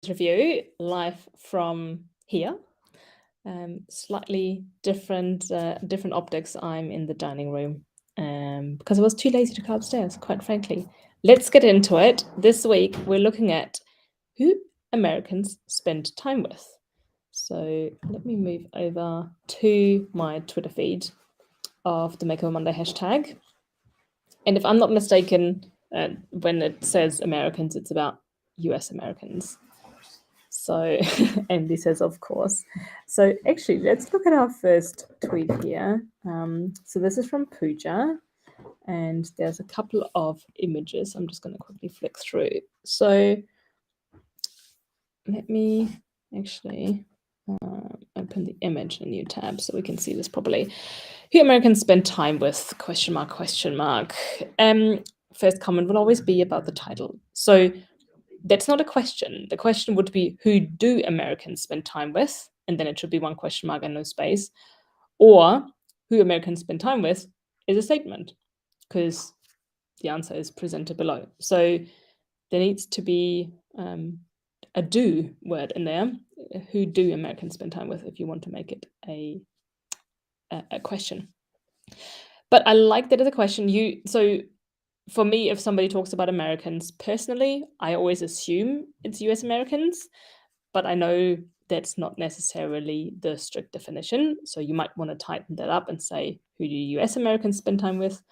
review live from here. Slightly different optics. I'm in the dining room because I was too lazy to go upstairs, quite frankly. Let's get into it. This week we're looking at who Americans spend time with. So let me move over to my Twitter feed of the Makeover Monday hashtag. And if I'm not mistaken, when it says Americans, it's about US Americans. So Andy says, of course. So actually, let's look at our first tweet here. So this is from Pooja, and there's a couple of images. I'm just going to quickly flick through. So let me actually open the image in a new tab so we can see this properly. Who Americans spend time with, question mark, question mark. First comment will always be about the title. So that's not a question. The question would be, who do Americans spend time with? And then it should be one question mark and no space. Or who Americans spend time with is a statement, because the answer is presented below. So there needs to be a do word in there. Who do Americans spend time with if you want to make it a question. But I like that as a question. So for me, if somebody talks about Americans personally, I always assume it's US Americans, but I know that's not necessarily the strict definition. So you might want to tighten that up and say, who do US Americans spend time with?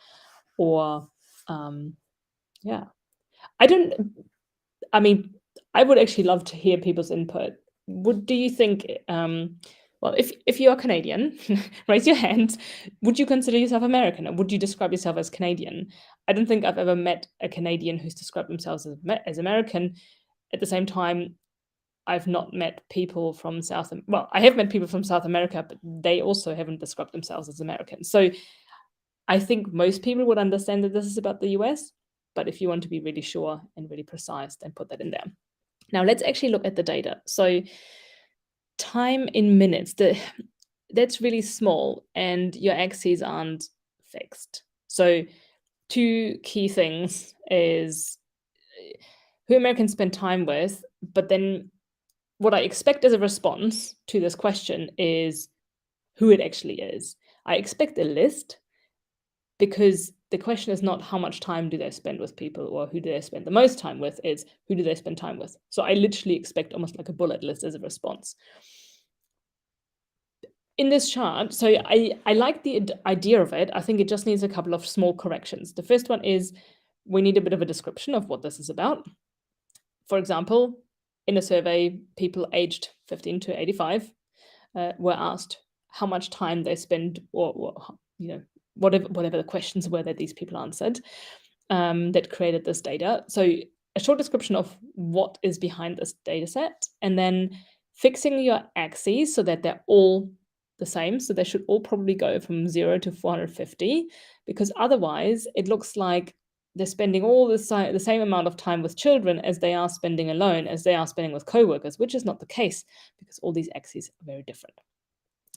Or, yeah. I mean, I would actually love to hear people's input. Do you think, well, if you are Canadian, raise your hand. Would you consider yourself American, or would you describe yourself as Canadian? I don't think I've ever met a Canadian who's described themselves as American. At the same time, I've not met people from I have met people from South America, but they also haven't described themselves as American. So I think most people would understand that this is about the US, but if you want to be really sure and really precise, then put that in there. Now let's actually look at the data. So time in minutes, that's really small, and your axes aren't fixed. So two key things is who Americans spend time with, but then what I expect as a response to this question is who it actually is. I expect a list, because the question is not how much time do they spend with people or who do they spend the most time with, it's who do they spend time with. So I literally expect almost like a bullet list as a response. In this chart, so I like the idea of it. I think it just needs a couple of small corrections. The first one is we need a bit of a description of what this is about. For example, in a survey, people aged 15 to 85 were asked how much time they spend, or whatever the questions were that these people answered that created this data. So a short description of what is behind this data set, and then fixing your axes so that they're all the same. So they should all probably go from 0 to 450, because otherwise it looks like they're spending all the same amount of time with children as they are spending alone, as they are spending with coworkers, which is not the case, because all these axes are very different.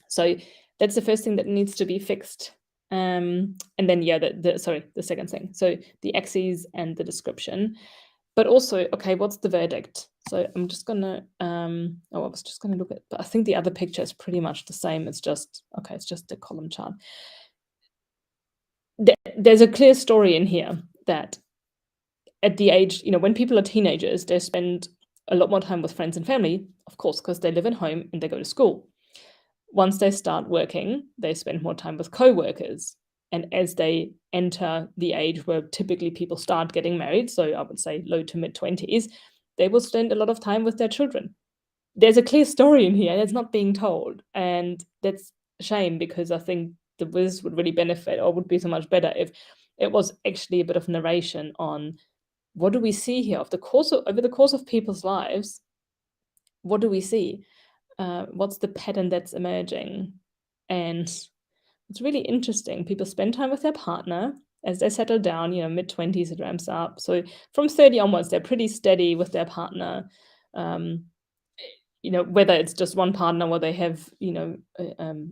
So that's the first thing that needs to be fixed. And then, yeah, the second thing. So the axes and the description. But also, okay, what's the verdict? So I'm just gonna, I was just gonna look at, but I think the other picture is pretty much the same. It's just, okay, it's just a column chart. There's a clear story in here that at the age, when people are teenagers, they spend a lot more time with friends and family, of course, because they live at home and they go to school. Once they start working, they spend more time with co-workers. And as they enter the age where typically people start getting married, so I would say low to mid-20s, they will spend a lot of time with their children. There's a clear story in here, and it's not being told. And that's a shame, because I think the Wiz would really benefit, or would be so much better, if it was actually a bit of narration on what do we see here over the course of people's lives. What do we see? What's the pattern that's emerging? And it's really interesting. People spend time with their partner as they settle down, mid-20s, it ramps up. So from 30 onwards, they're pretty steady with their partner. Whether it's just one partner or they have,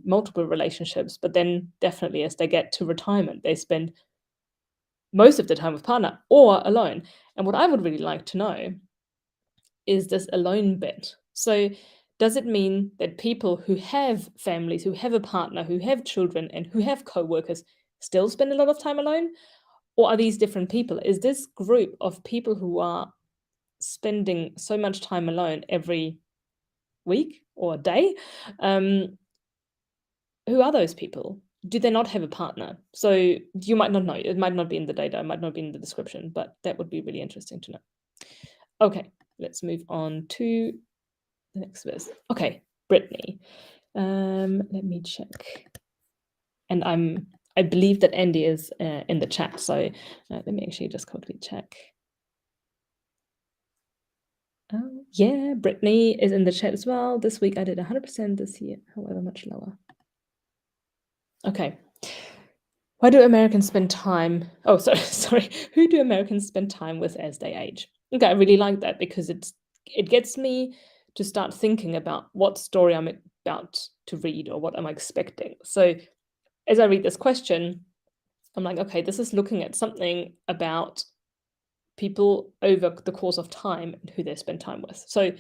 multiple relationships. But then definitely as they get to retirement, they spend most of the time with partner or alone. And what I would really like to know is this alone bit. So does it mean that people who have families, who have a partner, who have children, and who have co-workers still spend a lot of time alone? Or are these different people? Is this group of people who are spending so much time alone every week or day, who are those people? Do they not have a partner? So you might not know. It might not be in the data, it might not be in the description, but that would be really interesting to know. Okay, let's move on to the next verse. Okay, Brittany. Let me check. And I believe that Andy is in the chat, so let me actually just quickly check. Oh, yeah, Brittany is in the chat as well. This week I did 100%, this year, however, much lower. Okay. Why do Americans spend time? Oh, sorry. Who do Americans spend time with as they age? Okay, I really like that because it gets me to start thinking about what story I'm about to read or what am I expecting. So as I read this question, I'm like, okay, this is looking at something about people over the course of time and who they spend time with. So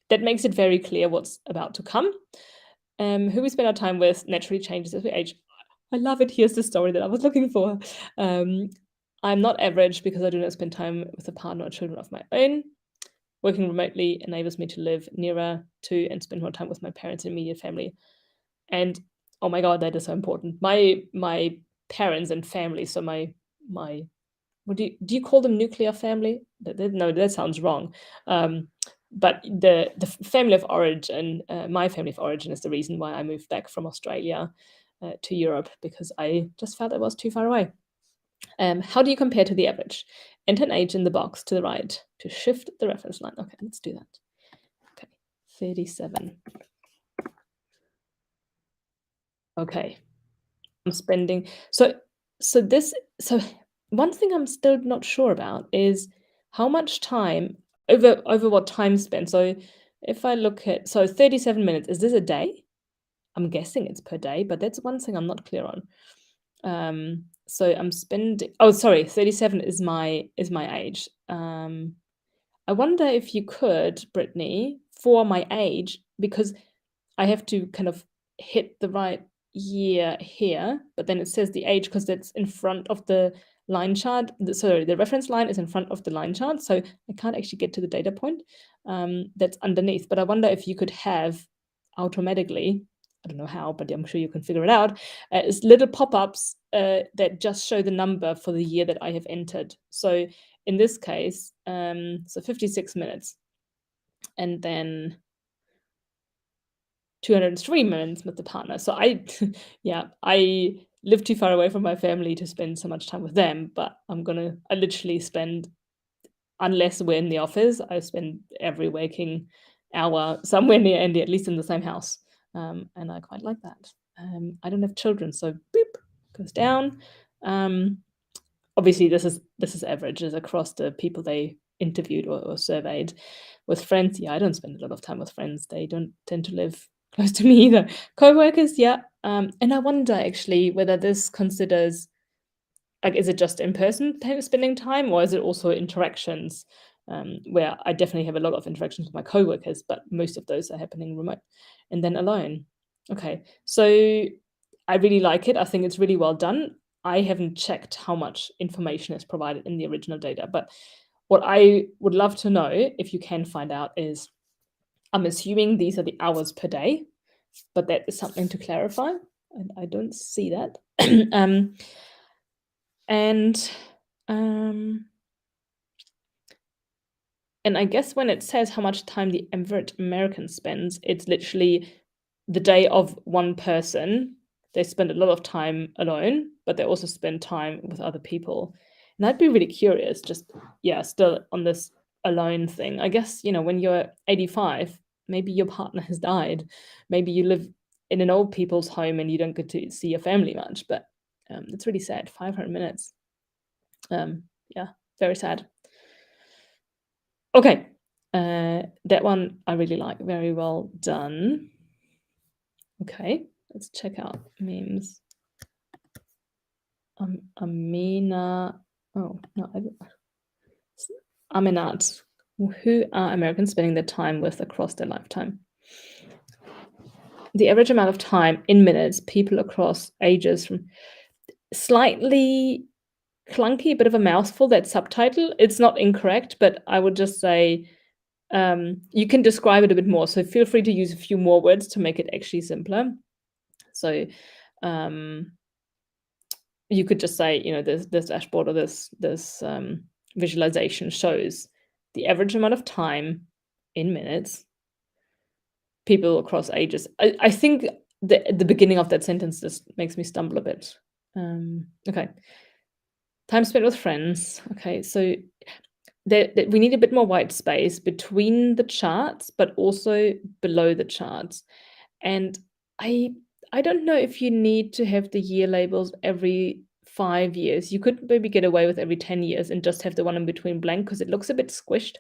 that makes it very clear what's about to come. Who we spend our time with naturally changes as we age. I love it. Here's the story that I was looking for. I'm not average because I do not spend time with a partner or children of my own. Working remotely enables me to live nearer to and spend more time with my parents and immediate family. And oh my God, that is so important. My parents and family, so my what do you call them, nuclear family? No, that sounds wrong. But the family of origin, my family of origin is the reason why I moved back from Australia to Europe, because I just felt it was too far away. How do you compare to the average? Enter an age in the box to the right to shift the reference line. Okay, let's do that. Okay, 37. Okay, I'm spending so one thing I'm still not sure about is how much time over what time spent. So if I look at 37 minutes, is this a day? I'm guessing it's per day, but that's one thing I'm not clear on. So I'm spending 37 is my age. I wonder if you could, Brittany, for my age, because I have to kind of hit the right year here, but then it says the age because that's in front of the line chart. Sorry, the reference line is in front of the line chart, so I can't actually get to the data point that's underneath. But I wonder if you could have automatically, I don't know how, but I'm sure you can figure it out, is little pop-ups that just show the number for the year that I have entered. So in this case, so 56 minutes, and then 203 minutes with the partner. So I live too far away from my family to spend so much time with them, but I literally spend, unless we're in the office, I spend every waking hour somewhere near Andy, at least in the same house. And I quite like that. I don't have children, so boop, goes down. Obviously this is averages across the people they interviewed or surveyed. With friends, I don't spend a lot of time with friends. They don't tend to live close to me either. Co-workers, and I wonder actually whether this considers, like, is it just in-person spending time, or is it also interactions, where I definitely have a lot of interactions with my co-workers, but most of those are happening remote. And then alone. Okay, so I really like it. I think it's really well done. I haven't checked how much information is provided in the original data, but what I would love to know, if you can find out, is I'm assuming these are the hours per day, but that is something to clarify, and I don't see that. And I guess when it says how much time the average American spends, it's literally the day of one person. They spend a lot of time alone, but they also spend time with other people. And I'd be really curious, just, still on this alone thing. I guess, when you're 85, maybe your partner has died. Maybe you live in an old people's home and you don't get to see your family much, but it's really sad. 500 minutes. Very sad. Okay, that one I really like. Very well done. Okay, let's check out memes. Amina. Oh no, Aminat. Who are Americans spending their time with across their lifetime? The average amount of time in minutes, people across ages from slightly clunky, a bit of a mouthful, that subtitle. It's not incorrect, but I would just say you can describe it a bit more. So feel free to use a few more words to make it actually simpler. So you could just say, this dashboard or this visualization shows the average amount of time in minutes, people across ages. I think the beginning of that sentence just makes me stumble a bit. Okay. Time spent with friends. Okay, so we need a bit more white space between the charts, but also below the charts. And I I don't know if you need to have the year labels every 5 years. You could maybe get away with every 10 years and just have the one in between blank because it looks a bit squished.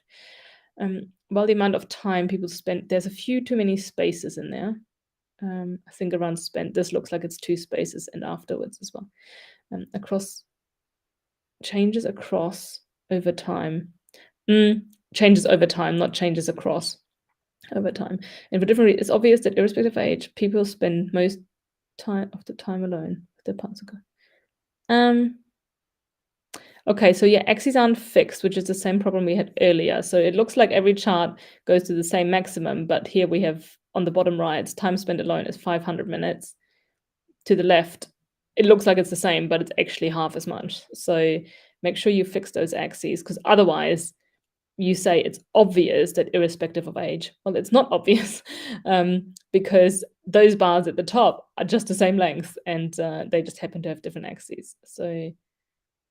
While the amount of time people spent, there's a few too many spaces in there. I think around spent, this looks like it's 2 spaces and afterwards as well. Across changes across over time. Changes over time, not changes across over time. And for different it's obvious that irrespective of age, people spend most time of the time alone with their partners. Okay, so yeah, axes aren't fixed, which is the same problem we had earlier. So it looks like every chart goes to the same maximum, but here we have on the bottom right, time spent alone is 500 minutes. To the left, it looks like it's the same, but it's actually half as much. So make sure you fix those axes, because otherwise you say it's obvious that irrespective of age. Well, it's not obvious because those bars at the top are just the same length and they just happen to have different axes. So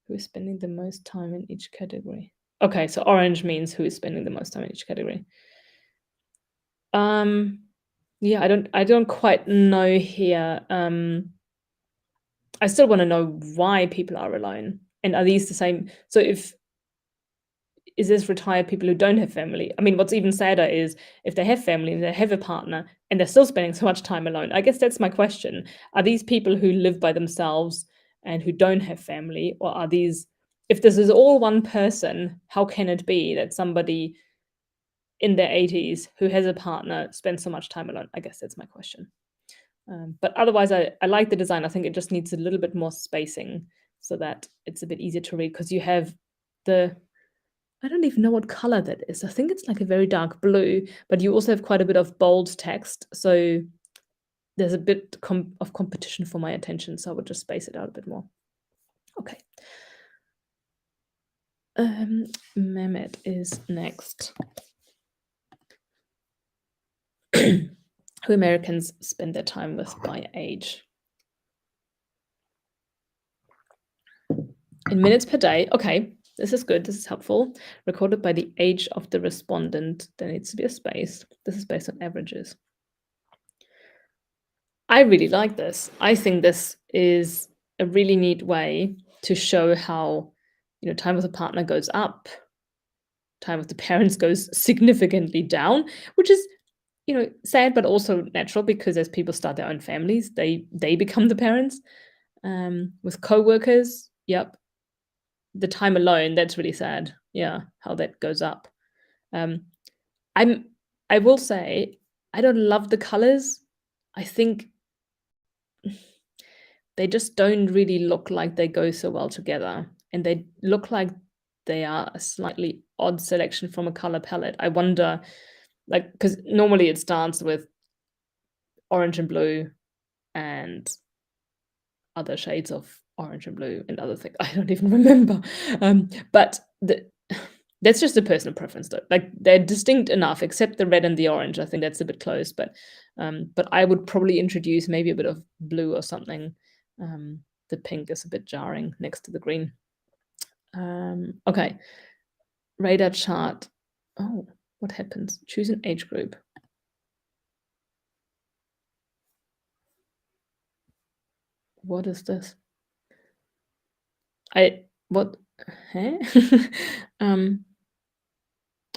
who is spending the most time in each category? Okay, so orange means who is spending the most time in each category. Yeah, I don't quite know here. I still want to know why people are alone. And are these the same? So is this retired people who don't have family? I mean, what's even sadder is if they have family and they have a partner and they're still spending so much time alone. I guess that's my question. Are these people who live by themselves and who don't have family? Or are these, if this is all one person, how can it be that somebody in their 80s who has a partner spends so much time alone? I guess that's my question. But otherwise, I like the design. I think it just needs a little bit more spacing so that it's a bit easier to read because you have I don't even know what color that is. I think it's like a very dark blue, but you also have quite a bit of bold text. So there's a bit of competition for my attention. So I would just space it out a bit more. Okay. Mehmet is next. Who Americans spend their time with by age? In minutes per day. Okay, this is good. This is helpful. Recorded by the age of the respondent. There needs to be a space. This is based on averages. I really like this. I think this is a really neat way to show how, time with a partner goes up, time with the parents goes significantly down, which is, sad but also natural because as people start their own families, they become the parents. With coworkers, yep, the time alone, that's really sad. Yeah, how that goes up. Um, I will say I don't love the colors. I think they just don't really look like they go so well together, and they look like they are a slightly odd selection from a color palette. I wonder, like, because normally it starts with orange and blue and other shades of orange and blue and other things. I don't even remember. But that's just a personal preference, though. Like they're distinct enough, except the red and the orange. I think that's a bit close, but I would probably introduce maybe a bit of blue or something. The pink is a bit jarring next to the green. Okay, radar chart. Oh, what happens? Choose an age group. What is this? What? Huh?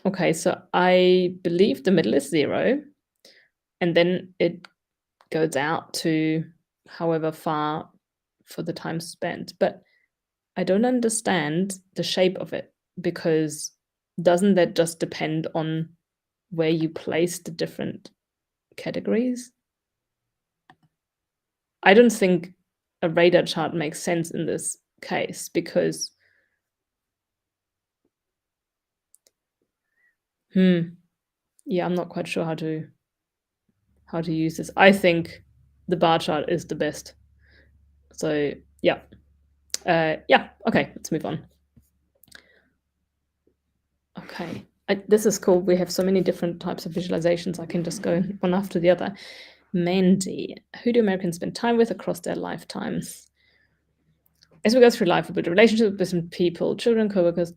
Okay, so I believe the middle is 0, and then it goes out to however far for the time spent. But I don't understand the shape of it because doesn't that just depend on where you place the different categories? I don't think a radar chart makes sense in this case because yeah, I'm not quite sure how to use this. I think the bar chart is the best. So yeah. Yeah, okay, let's move on. Okay. This is cool. We have so many different types of visualizations. I can just go one after the other. Mandy. Who do Americans spend time with across their lifetimes? As we go through life, we build relationships with different people, children, coworkers,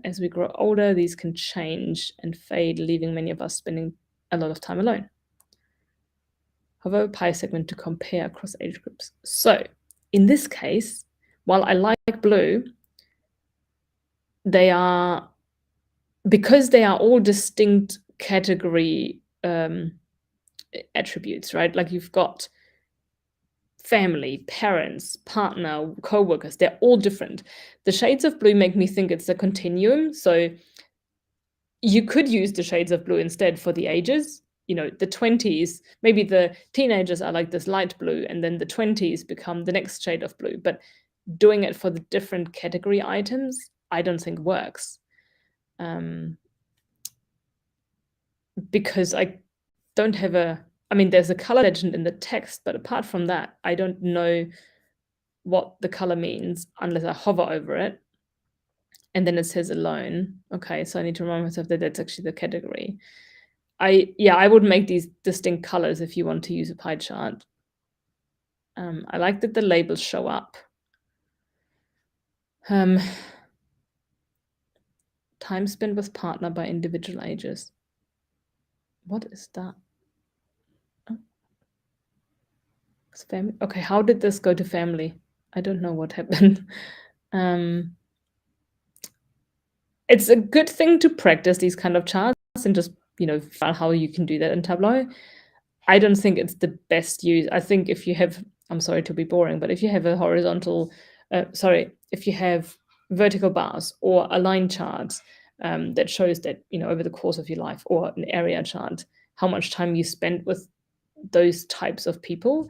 As we grow older, these can change and fade, leaving many of us spending a lot of time alone. However, a pie segment to compare across age groups. So, in this case, while I like blue, they are, because they are all distinct category attributes, right? Like you've got family, parents, partner, co-workers, they're all different. The shades of blue make me think it's a continuum. So you could use the shades of blue instead for the ages. The 20s, maybe the teenagers are like this light blue, and then the 20s become the next shade of blue. But doing it for the different category items, I don't think works. Because I don't have there's a color legend in the text, but apart from that, I don't know what the color means unless I hover over it. And then it says alone. Okay, so I need to remind myself that that's actually the category. I would make these distinct colors if you want to use a pie chart. I like that the labels show up. Time spent with partner by individual ages. What is that? Oh. It's family. Okay, how did this go to family? I don't know what happened. It's a good thing to practice these kind of charts and just, find how you can do that in Tableau. I don't think it's the best use. I think if you have, I'm sorry to be boring, but if you have a if you have vertical bars or a line chart that shows that, over the course of your life, or an area chart, how much time you spent with those types of people,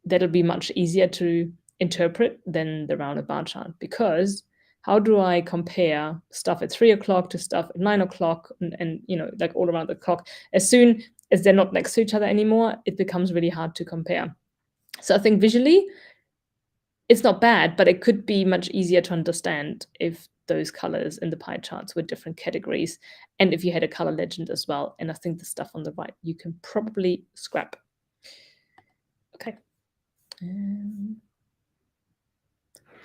that'll be much easier to interpret than the rounded bar chart. Because how do I compare stuff at 3 o'clock to stuff at 9 o'clock and like all around the clock? As soon as they're not next to each other anymore, it becomes really hard to compare. So I think visually, it's not bad, but it could be much easier to understand if those colors in the pie charts were different categories, and if you had a color legend as well. And I think the stuff on the right, you can probably scrap. Okay.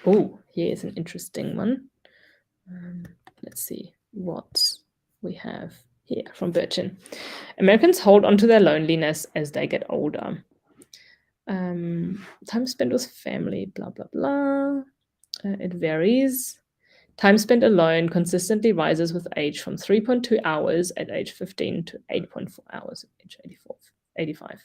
Oh, here's an interesting one. Let's see what we have here from Birchin. Americans hold onto their loneliness as they get older. Time spent with family, blah, blah, blah. It varies. Time spent alone consistently rises with age from 3.2 hours at age 15 to 8.4 hours at age 85.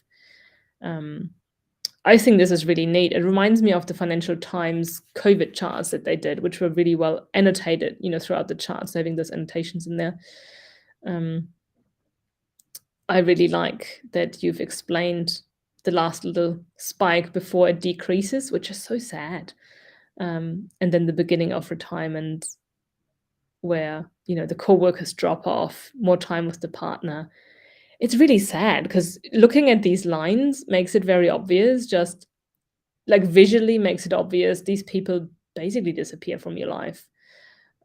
I think this is really neat. It reminds me of the Financial Times COVID charts that they did, which were really well annotated, throughout the charts, having those annotations in there. I really like that you've explained the last little spike before it decreases, which is so sad. And then the beginning of retirement, where, the co-workers drop off, more time with the partner. It's really sad because looking at these lines makes it very obvious, just like visually makes it obvious these people basically disappear from your life.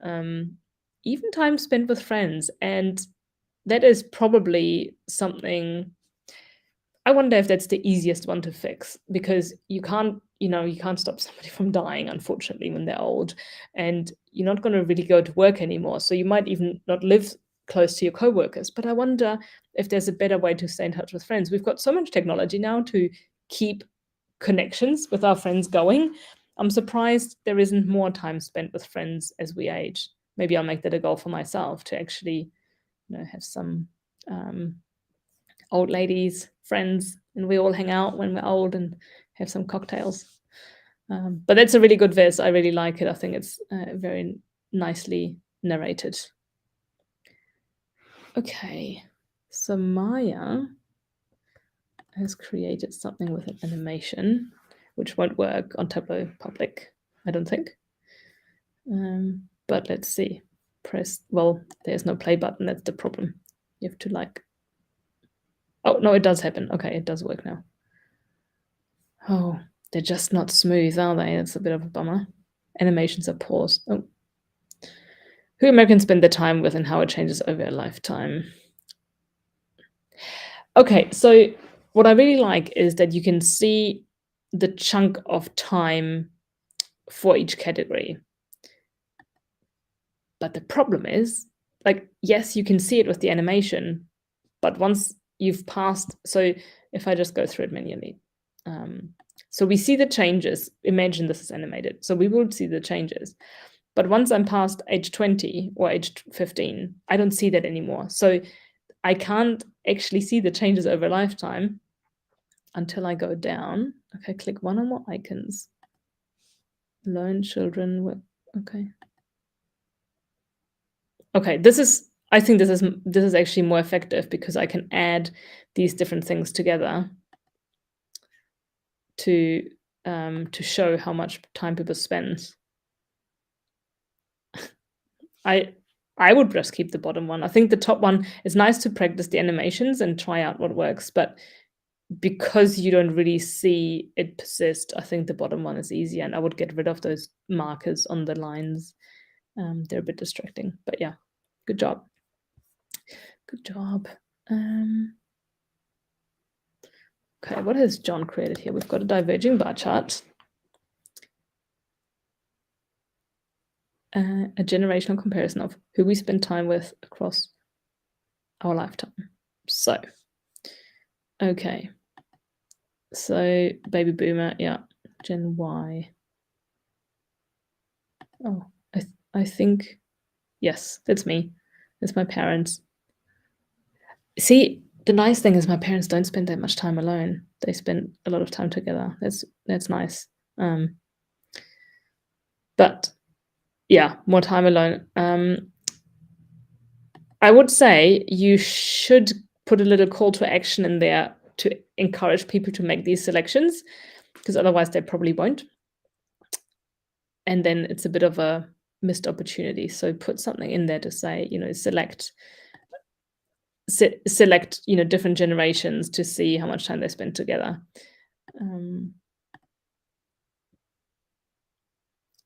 Even time spent with friends, and that is probably something. I wonder if that's the easiest one to fix, because you can't stop somebody from dying, unfortunately, when they're old, and you're not going to really go to work anymore. So you might even not live close to your coworkers. But I wonder if there's a better way to stay in touch with friends. We've got so much technology now to keep connections with our friends going. I'm surprised there isn't more time spent with friends as we age. Maybe I'll make that a goal for myself to actually, have some old ladies friends, and we all hang out when we're old and have some cocktails. But that's a really good viz. I really like it. I think it's very nicely narrated. Okay, so Maya has created something with an animation, which won't work on Tableau Public, I don't think. But let's see. Well, there's no play button, that's the problem. You have to like, oh, no, it does happen. Okay, it does work now. Oh, they're just not smooth, are they? That's a bit of a bummer. Animations are paused. Oh. Who Americans spend their time with and how it changes over a lifetime. Okay, so what I really like is that you can see the chunk of time for each category. But the problem is, like, yes, you can see it with the animation, but once you've passed, so if I just go through it manually, so we see the changes. Imagine this is animated, so we will see the changes. But once I'm past age 20 or age 15, I don't see that anymore. So I can't actually see the changes over a lifetime until I go down. Okay, click one or more icons. Learn children with, okay. Okay, I think this is actually more effective because I can add these different things together to show how much time people spend. I would just keep the bottom one. I think the top one is nice to practice the animations and try out what works, but because you don't really see it persist, I think the bottom one is easier, and I would get rid of those markers on the lines. They're a bit distracting, but yeah, good job. Good job. Okay, what has John created here? We've got a diverging bar chart, a generational comparison of who we spend time with across our lifetime. So, okay. So, baby boomer, yeah, Gen Y. Oh, I think, yes, that's me. That's my parents. See, the nice thing is my parents don't spend that much time alone. They spend a lot of time together. That's nice. But yeah, more time alone. I would say you should put a little call to action in there to encourage people to make these selections, because otherwise they probably won't. And then it's a bit of a missed opportunity. So put something in there to say, select different generations to see how much time they spend together. And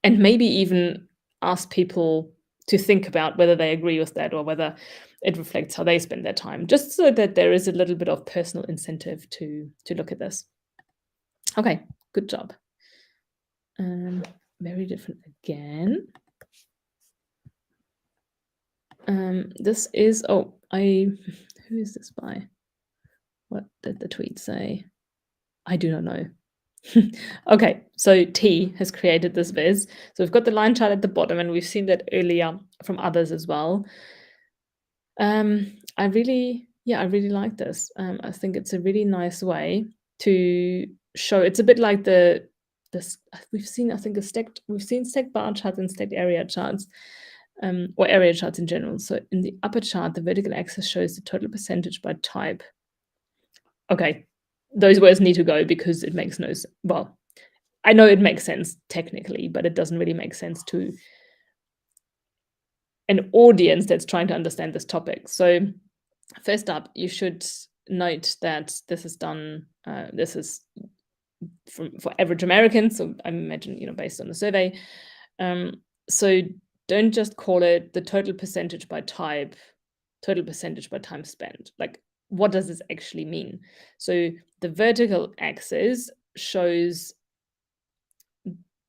maybe even ask people to think about whether they agree with that or whether it reflects how they spend their time, just so that there is a little bit of personal incentive to look at this. Okay, good job. Very different again. This is, who is this by? What did the tweet say? I do not know. Okay, so T has created this viz. So we've got the line chart at the bottom, and we've seen that earlier from others as well. I really like this. I think it's a really nice way to show. It's a bit like this we've seen, I think, we've seen stacked bar charts and stacked area charts, or area charts in general. So in the upper chart, the vertical axis shows the total percentage by type. Okay, those words need to go because it makes no sense. Well, I know it makes sense technically, but it doesn't really make sense to an audience that's trying to understand this topic. So first up, you should note that this is done, this is for average Americans, so I imagine, based on the survey. So don't just call it the total percentage by type, total percentage by time spent. Like, what does this actually mean? So the vertical axis shows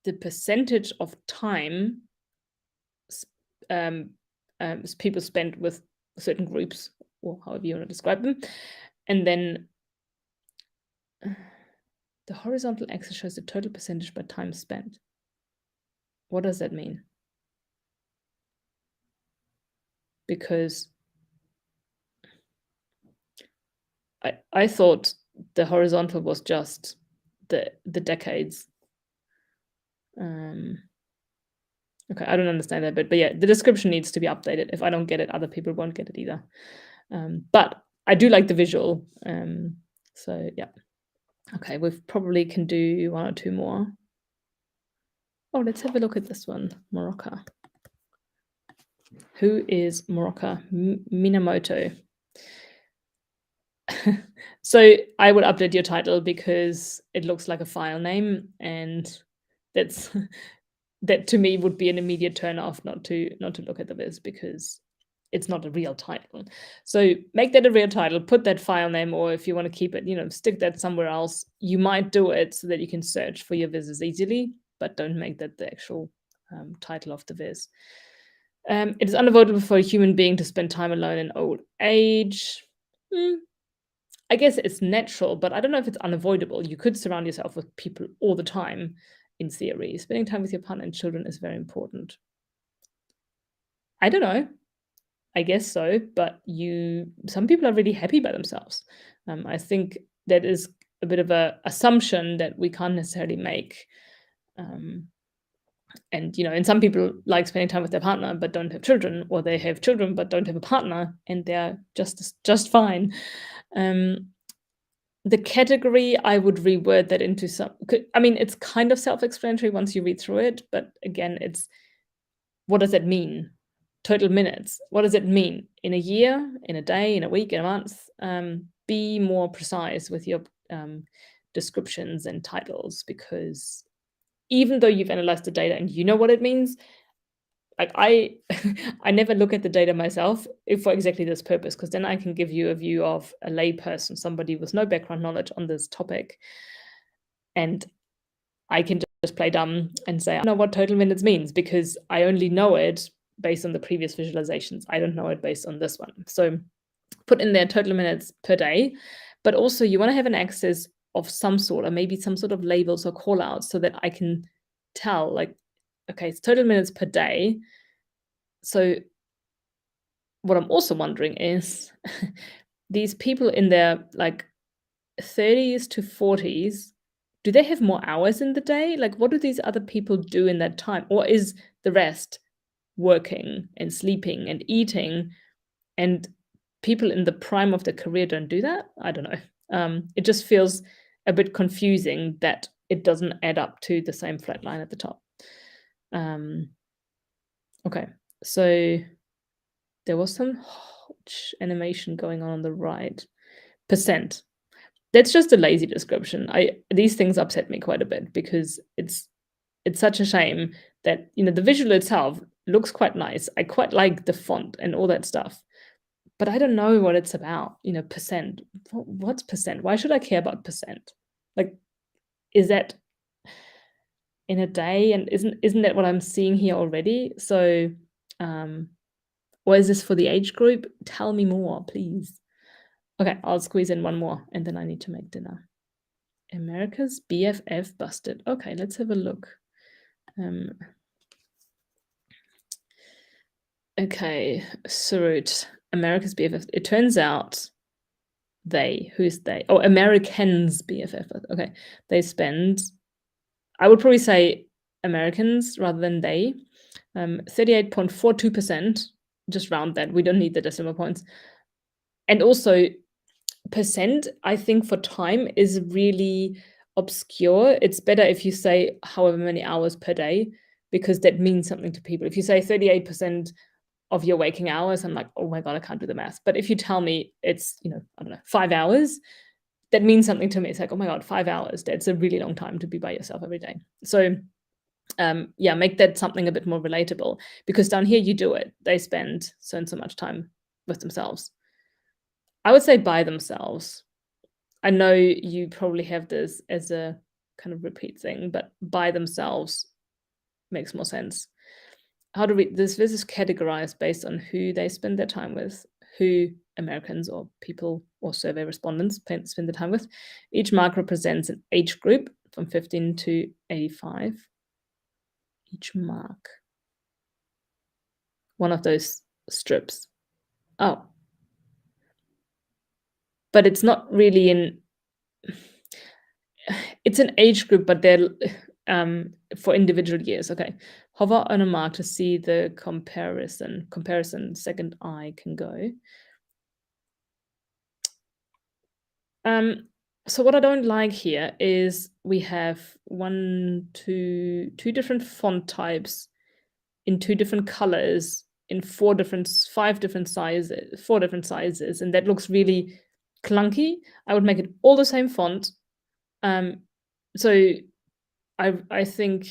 the percentage of time people spend with certain groups, or however you want to describe them. And then the horizontal axis shows the total percentage by time spent. What does that mean? Because I thought the horizontal was just the decades. Okay, I don't understand that bit, but yeah, the description needs to be updated. If I don't get it, other people won't get it either. But I do like the visual. So yeah. Okay, we probably can do one or two more. Oh, let's have a look at this one. Morocco. Who is Morocco? Minamoto. So I would update your title because it looks like a file name, and that's that to me would be an immediate turn off not to look at the viz because it's not a real title. So make that a real title, put that file name, or if you want to keep it, stick that somewhere else. You might do it so that you can search for your vizzes easily, but don't make that the actual title of the viz. It is unavoidable for a human being to spend time alone in old age. I guess it's natural, but I don't know if it's unavoidable. You could surround yourself with people all the time, in theory. Spending time with your partner and children is very important. I don't know. I guess so, but some people are really happy by themselves. I think that is a bit of a assumption that we can't necessarily make. And some people like spending time with their partner but don't have children, or they have children but don't have a partner, and they're just fine. The category, I would reword that into it's kind of self-explanatory once you read through it, but again, what does it mean? Total minutes. What does it mean? In a year, in a day, in a week, in a month? Be more precise with your descriptions and titles, because even though you've analyzed the data and you know what it means, like I never look at the data myself for exactly this purpose, because then I can give you a view of a layperson, somebody with no background knowledge on this topic, and I can just play dumb and say I don't know what total minutes means because I only know it based on the previous visualizations. I don't know it based on this one. So put in there total minutes per day, but also you want to have an access of some sort, or maybe some sort of labels or call outs, so that I can tell, like, okay, it's total minutes per day. So what I'm also wondering is these people in their like 30s to 40s, do they have more hours in the day? Like, what do these other people do in that time? Or is the rest working and sleeping and eating, and people in the prime of their career don't do that? I don't know. It just feels a bit confusing that it doesn't add up to the same flat line at the top. Okay, so there was some animation going on the right. Percent. That's just a lazy description. These things upset me quite a bit because it's such a shame that the visual itself looks quite nice. I quite like the font and all that stuff, but I don't know what it's about. Percent. What's percent? Why should I care about percent? Like, is that in a day? And isn't that what I'm seeing here already? So, or is this for the age group? Tell me more, please. Okay, I'll squeeze in one more, and then I need to make dinner. America's BFF busted. Okay, let's have a look. Okay, Surut, America's BFF. It turns out who's they? Oh, Americans BFF. Okay, they spend, I would probably say Americans rather than they. 38.42%, just round that. We don't need the decimal points. And also, percent, I think, for time is really obscure. It's better if you say however many hours per day, because that means something to people. If you say 38% of your waking hours, I'm like, oh my God, I can't do the math. But if you tell me it's, I don't know, 5 hours, that means something to me. It's like, oh my God, 5 hours. That's a really long time to be by yourself every day. So yeah, make that something a bit more relatable, because down here you do it. They spend so and so much time with themselves. I would say by themselves. I know you probably have this as a kind of repeat thing, but by themselves makes more sense. How do this is categorized based on who they spend their time with, who Americans or people or survey respondents spend their time with. Each mark represents an age group from 15 to 85. Each mark. One of those strips. Oh. But it's not really it's an age group, but they're for individual years. Okay. Hover on a mark to see the comparison. Second eye can go. So what I don't like here is we have two different font types in two different colors in five different sizes, four different sizes, and that looks really clunky. I would make it all the same font. So I think,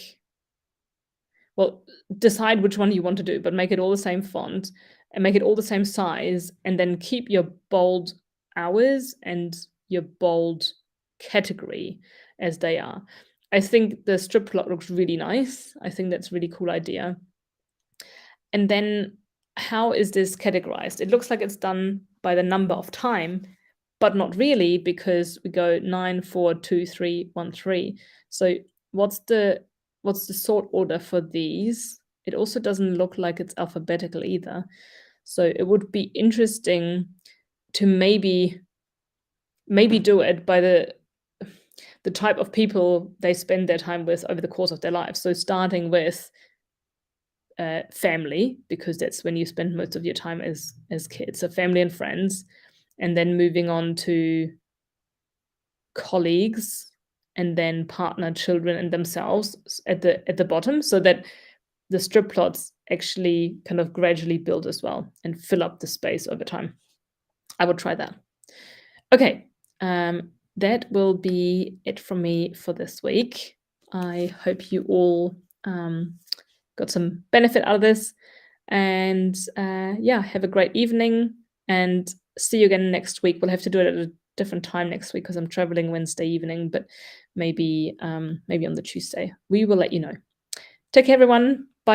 well, decide which one you want to do, but make it all the same font and make it all the same size, and then keep your bold hours and your bold category as they are. I think the strip plot looks really nice. I think that's a really cool idea. And then how is this categorized? It looks like it's done by the number of time, but not really, because we go 9, 4, 2, 3, 1, 3. So what's the sort order for these? It also doesn't look like it's alphabetical either. So it would be interesting to maybe do it by the type of people they spend their time with over the course of their lives. So starting with family, because that's when you spend most of your time as kids, so family and friends, and then moving on to colleagues, and then partner, children, and themselves at the bottom, so that the strip plots actually kind of gradually build as well and fill up the space over time. I would try that. Okay, that will be it from me for this week. I hope you all got some benefit out of this, and yeah, have a great evening, and see you again next week. We'll have to do it at a different time next week because I'm traveling Wednesday evening, but maybe on the Tuesday. We will let you know. Take care, everyone.